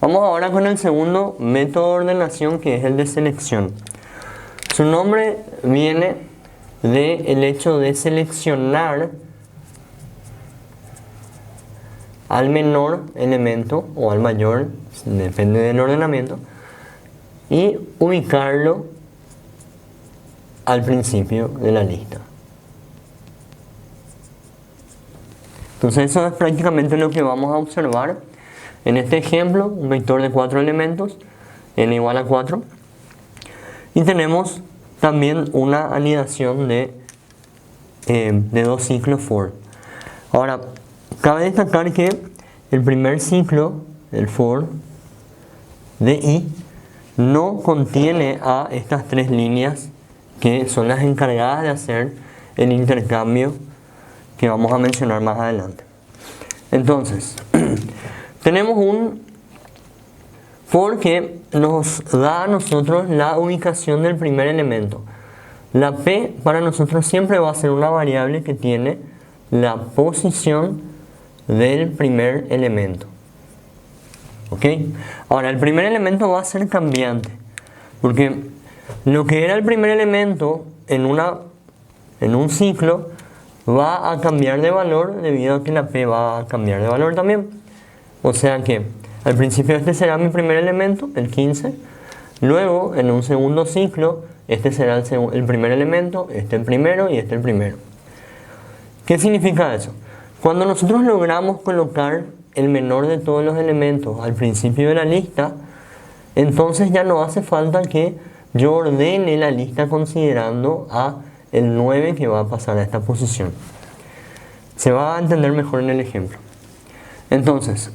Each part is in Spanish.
Vamos ahora con el segundo método de ordenación, que es el de selección. Su nombre viene del hecho de seleccionar al menor elemento o al mayor, depende del ordenamiento, y ubicarlo al principio de la lista. Entonces eso es prácticamente lo que vamos a observar en este ejemplo, un vector de 4 elementos, n igual a 4, y tenemos también una anidación de 2 ciclos for. Ahora, cabe destacar que el primer ciclo, el for de i, no contiene a estas tres líneas que son las encargadas de hacer el intercambio que vamos a mencionar más adelante. Entonces, tenemos un for que nos da a nosotros la ubicación del primer elemento. La p para nosotros siempre va a ser una variable que tiene la posición del primer elemento. ¿Ok? Ahora, el primer elemento va a ser cambiante, porque lo que era el primer elemento en un ciclo va a cambiar de valor debido a que la p va a cambiar de valor también. O sea que al principio este será mi primer elemento, el 15. Luego, en un segundo ciclo, este será el primer elemento, este el primero y este el primero. ¿Qué significa eso? Cuando nosotros logramos colocar el menor de todos los elementos al principio de la lista, entonces ya no hace falta que yo ordene la lista considerando a el 9 que va a pasar a esta posición. Se va a entender mejor en el ejemplo. Entonces,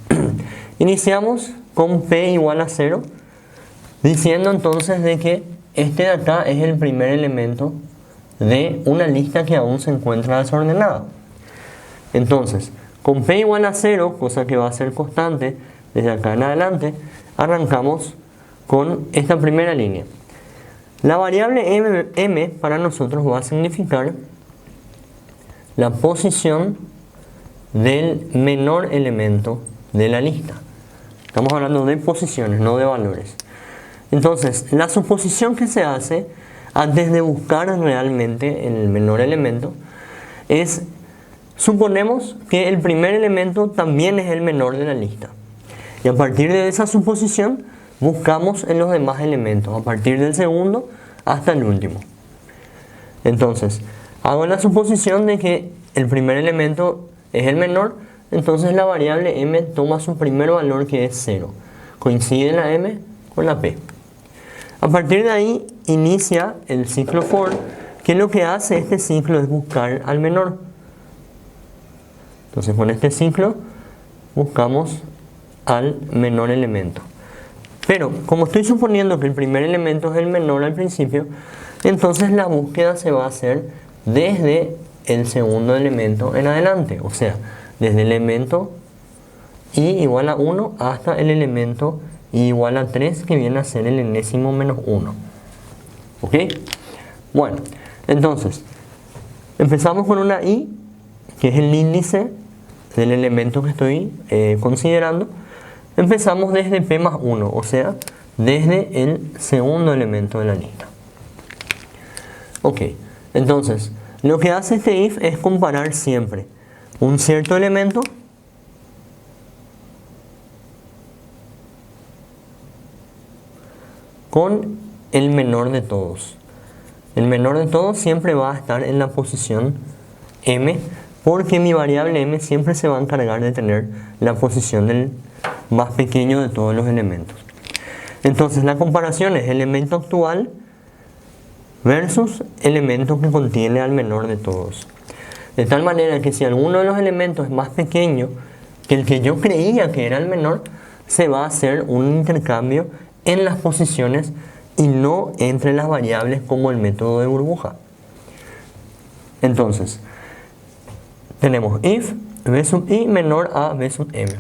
iniciamos con p igual a 0, diciendo entonces de que este de acá es el primer elemento de una lista que aún se encuentra desordenada. Entonces, con p igual a 0, cosa que va a ser constante desde acá en adelante, arrancamos con esta primera línea. La variable m para nosotros va a significar la posición del menor elemento de la lista. Estamos hablando de posiciones, no de valores. Entonces, la suposición que se hace antes de buscar realmente el menor elemento es: suponemos que el primer elemento también es el menor de la lista. Y a partir de esa suposición, buscamos en los demás elementos, a partir del segundo hasta el último. Entonces, hago la suposición de que el primer elemento es el menor, entonces la variable m toma su primer valor, que es 0. Coincide la m con la p. A partir de ahí inicia el ciclo for, que lo que hace este ciclo es buscar al menor. Entonces con este ciclo buscamos al menor elemento. Pero como estoy suponiendo que el primer elemento es el menor al principio, entonces la búsqueda se va a hacer desde el segundo elemento en adelante. O sea, desde el elemento i igual a 1 hasta el elemento i igual a 3, que viene a ser el enésimo menos 1. ¿Ok? Bueno, entonces empezamos con una i, que es el índice del elemento que estoy considerando. Empezamos desde p más 1, o sea, desde el segundo elemento de la lista. Ok, entonces, lo que hace este if es comparar siempre un cierto elemento con el menor de todos. El menor de todos siempre va a estar en la posición m, porque mi variable m siempre se va a encargar de tener la posición del más pequeño de todos los elementos. Entonces la comparación es elemento actual versus elemento que contiene al menor de todos. De tal manera que si alguno de los elementos es más pequeño que el que yo creía que era el menor, se va a hacer un intercambio en las posiciones y no entre las variables, como el método de burbuja. Entonces, tenemos if b sub i menor a b sub m.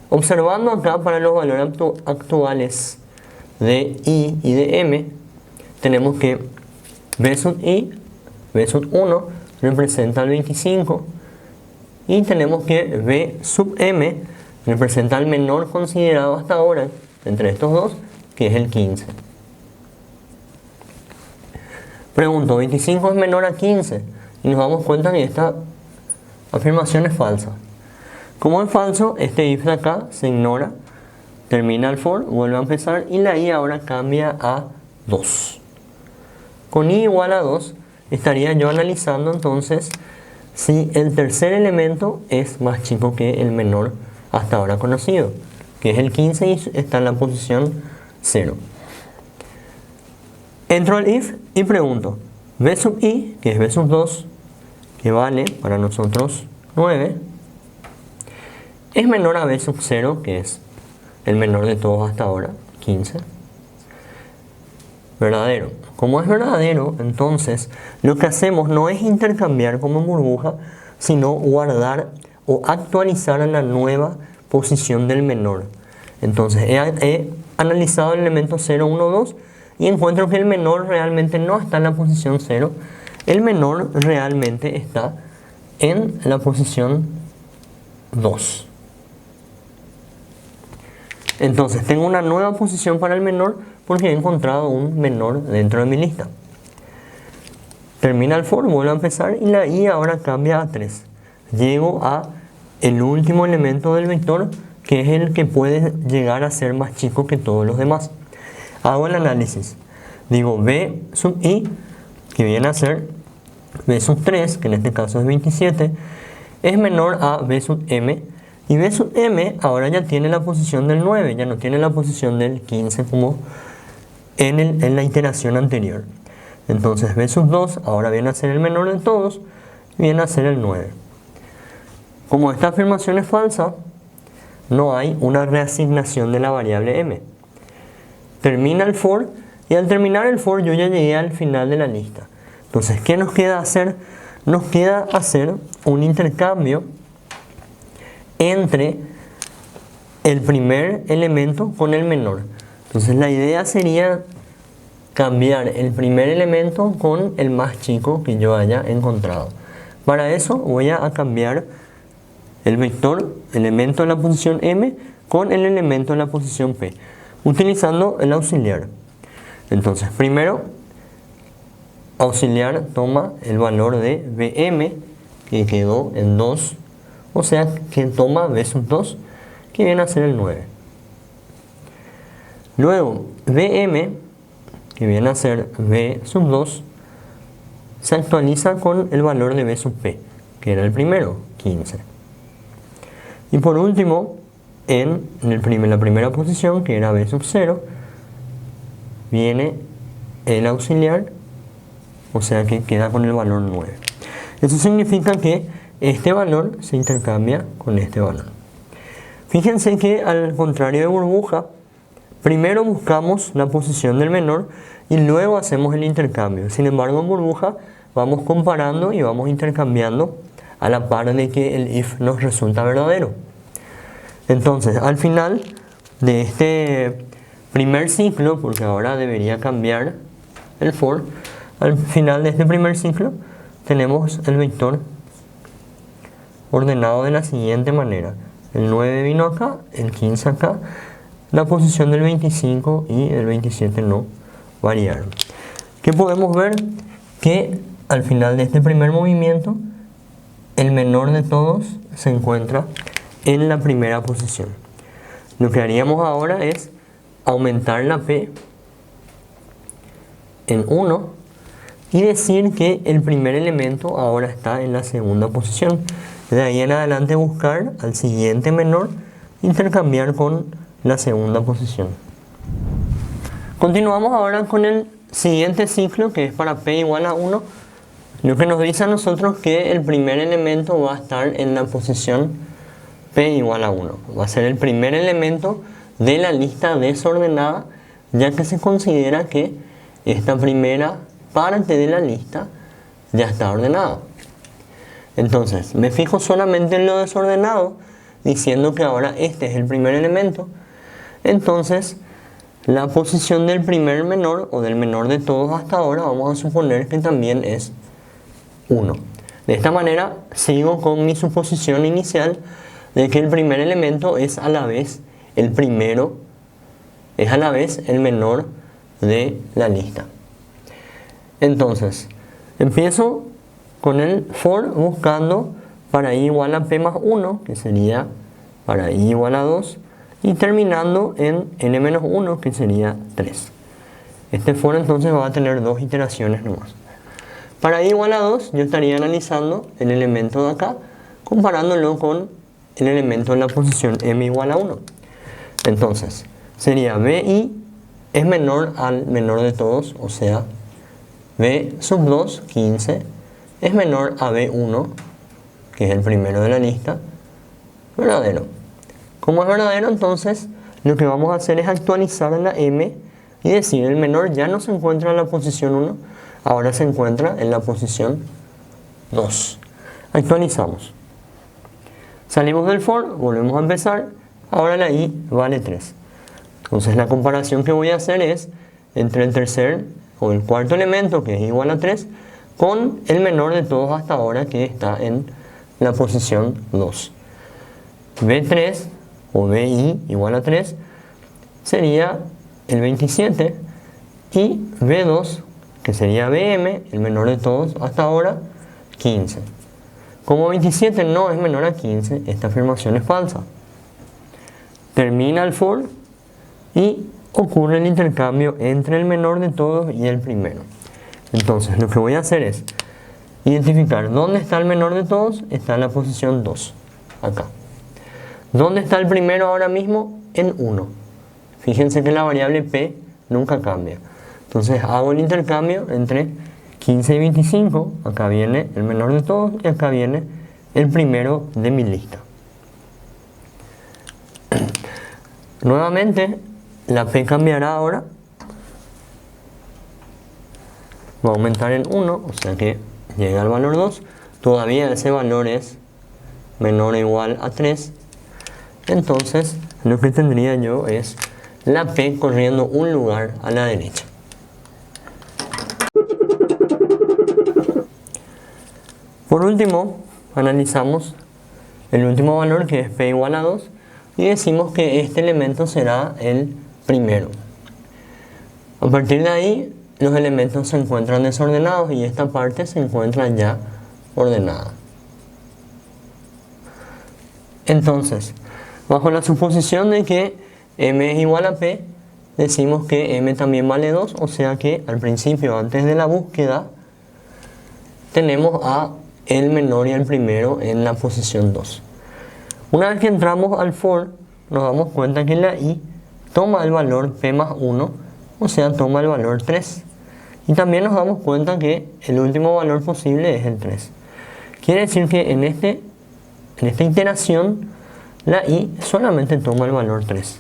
Observando acá para los valores actuales de i y de m, tenemos que b sub i, b sub 1 representa el 25, y tenemos que b sub m representa el menor considerado hasta ahora entre estos dos, que es el 15. Pregunto, 25 es menor a 15 y nos damos cuenta que esta afirmación es falsa. Como es falso, este if de acá se ignora, termina el for, vuelve a empezar y la i ahora cambia a 2. Con i igual a 2 estaría yo analizando entonces si el tercer elemento es más chico que el menor hasta ahora conocido, que es el 15 y está en la posición 0. Entro al if y pregunto, b sub i, que es b sub 2, que vale para nosotros 9, es menor a b sub 0, que es el menor de todos hasta ahora, 15. Verdadero. Como es verdadero, entonces lo que hacemos no es intercambiar como en burbuja, sino guardar o actualizar a la nueva posición del menor. Entonces he analizado el elemento 0, 1, 2 y encuentro que el menor realmente no está en la posición 0. El menor realmente está en la posición 2. Entonces tengo una nueva posición para el menor porque he encontrado un menor dentro de mi lista. Termina el for, vuelve a empezar y la i ahora cambia a 3. Llego a el último elemento del vector, que es el que puede llegar a ser más chico que todos los demás. Hago el análisis. Digo b sub i, que viene a ser b sub 3, que en este caso es 27, es menor a b sub m. Y b sub m ahora ya tiene la posición del 9, ya no tiene la posición del 15 como en la iteración anterior. Entonces b sub 2 ahora viene a ser el menor de todos y viene a ser el 9. Como esta afirmación es falsa, no hay una reasignación de la variable m. Termina el for y al terminar el for yo ya llegué al final de la lista. Entonces, ¿qué nos queda hacer? Nos queda hacer un intercambio entre el primer elemento con el menor. Entonces la idea sería cambiar el primer elemento con el más chico que yo haya encontrado. Para eso voy a cambiar el vector elemento en la posición m con el elemento en la posición p, utilizando el auxiliar. Entonces primero auxiliar toma el valor de bm, que quedó en 2, o sea que toma b sub 2, que viene a ser el 9. Luego bm, que viene a ser b sub 2, se actualiza con el valor de b sub p, que era el primero, 15. Y por último, en la primera posición, que era b sub 0, viene el auxiliar, o sea que queda con el valor 9. Eso significa que este valor se intercambia con este valor. Fíjense que al contrario de burbuja, primero buscamos la posición del menor y luego hacemos el intercambio. Sin embargo, en burbuja vamos comparando y vamos intercambiando a la par de que el if nos resulta verdadero. Entonces, al final de este primer ciclo, porque ahora debería cambiar el for, al final de este primer ciclo tenemos el vector ordenado de la siguiente manera. El 9 vino acá, el 15 acá, la posición del 25 y el 27 no variaron. ¿Qué podemos ver? Que al final de este primer movimiento, el menor de todos se encuentra en la primera posición. Lo que haríamos ahora es aumentar la p en 1 y decir que el primer elemento ahora está en la segunda posición. De ahí en adelante buscar al siguiente menor, intercambiar con la segunda posición. Continuamos ahora con el siguiente ciclo, que es para p igual a 1. Lo que nos dice a nosotros que el primer elemento va a estar en la posición p igual a 1. Va a ser el primer elemento de la lista desordenada, ya que se considera que esta primera parte de la lista ya está ordenada. Entonces, me fijo solamente en lo desordenado, diciendo que ahora este es el primer elemento. Entonces, la posición del primer menor o del menor de todos hasta ahora vamos a suponer que también es 1. De esta manera sigo con mi suposición inicial de que el primer elemento es a la vez el primero, es a la vez el menor de la lista. Entonces, empiezo con el for buscando para i igual a p más 1, que sería para i igual a 2, y terminando en n-1, que sería 3. Este for entonces va a tener dos iteraciones nomás. Para i igual a 2 yo estaría analizando el elemento de acá, comparándolo con el elemento en la posición m igual a 1. Entonces, sería bi es menor al menor de todos, o sea, b sub 2, 15, es menor a b1, que es el primero de la lista, verdadero. Como es verdadero, entonces lo que vamos a hacer es actualizar la m y decir el menor ya no se encuentra en la posición 1, ahora se encuentra en la posición 2. Actualizamos. Salimos del for, volvemos a empezar, ahora la i vale 3. Entonces la comparación que voy a hacer es entre el tercer o el cuarto elemento, que es igual a 3, con el menor de todos hasta ahora, que está en la posición 2. b3 o bi igual a 3 sería el 27 y b2, que sería bm, el menor de todos hasta ahora, 15. Como 27 no es menor a 15, esta afirmación es falsa. Termina el for y ocurre el intercambio entre el menor de todos y el primero. Entonces lo que voy a hacer es identificar dónde está el menor de todos. Está en la posición 2, acá. ¿Dónde está el primero ahora mismo? En 1. Fíjense que la variable p nunca cambia. Entonces hago el intercambio entre 15 y 25. Acá viene el menor de todos y acá viene el primero de mi lista. Nuevamente la p cambiará ahora. Va a aumentar en 1, o sea que llega al valor 2. Todavía ese valor es menor o igual a 3. Entonces lo que tendría yo es la p corriendo un lugar a la derecha. Por último, analizamos el último valor, que es p igual a 2, y decimos que este elemento será el primero. A partir de ahí, los elementos se encuentran desordenados y esta parte se encuentra ya ordenada. Entonces, bajo la suposición de que m es igual a p, decimos que m también vale 2, o sea que al principio, antes de la búsqueda, tenemos a el menor y el primero en la posición 2. Una vez que entramos al for, nos damos cuenta que la i toma el valor p más 1, o sea, toma el valor 3. Y también nos damos cuenta que el último valor posible es el 3. Quiere decir que en esta iteración, la i solamente toma el valor 3.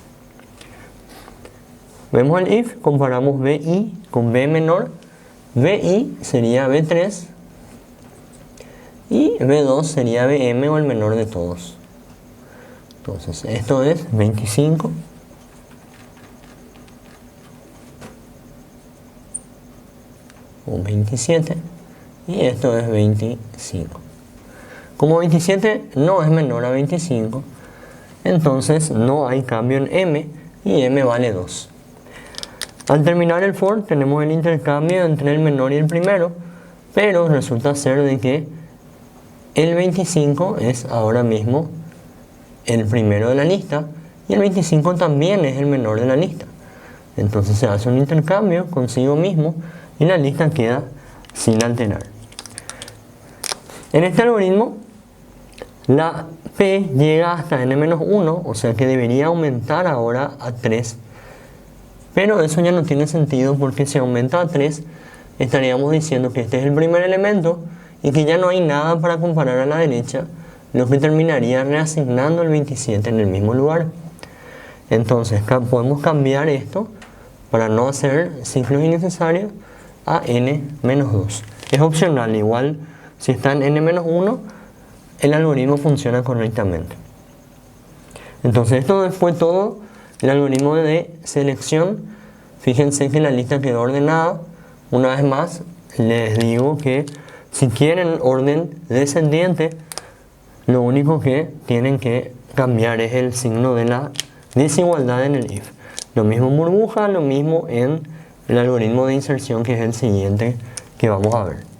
Vemos el if, comparamos bi con b menor. Bi sería b3 y b2 sería bm, o el menor de todos. Entonces esto es 25 o 27 y esto es 25. Como 27 no es menor a 25, entonces no hay cambio en m y m vale 2. Al terminar el for tenemos el intercambio entre el menor y el primero, pero resulta ser de que el 25 es ahora mismo el primero de la lista y el 25 también es el menor de la lista. Entonces se hace un intercambio consigo mismo y la lista queda sin alterar. En este algoritmo la p llega hasta n-1, o sea que debería aumentar ahora a 3. Pero eso ya no tiene sentido, porque si aumenta a 3 estaríamos diciendo que este es el primer elemento y que ya no hay nada para comparar a la derecha, lo que terminaría reasignando el 27 en el mismo lugar. Entonces podemos cambiar esto para no hacer ciclos innecesarios a n-2. Es opcional, igual si está en n-1 el algoritmo funciona correctamente. Entonces esto fue todo el algoritmo de selección. Fíjense que la lista quedó ordenada. Una vez más les digo que si quieren orden descendiente, lo único que tienen que cambiar es el signo de la desigualdad en el if. Lo mismo en burbuja, lo mismo en el algoritmo de inserción, que es el siguiente que vamos a ver.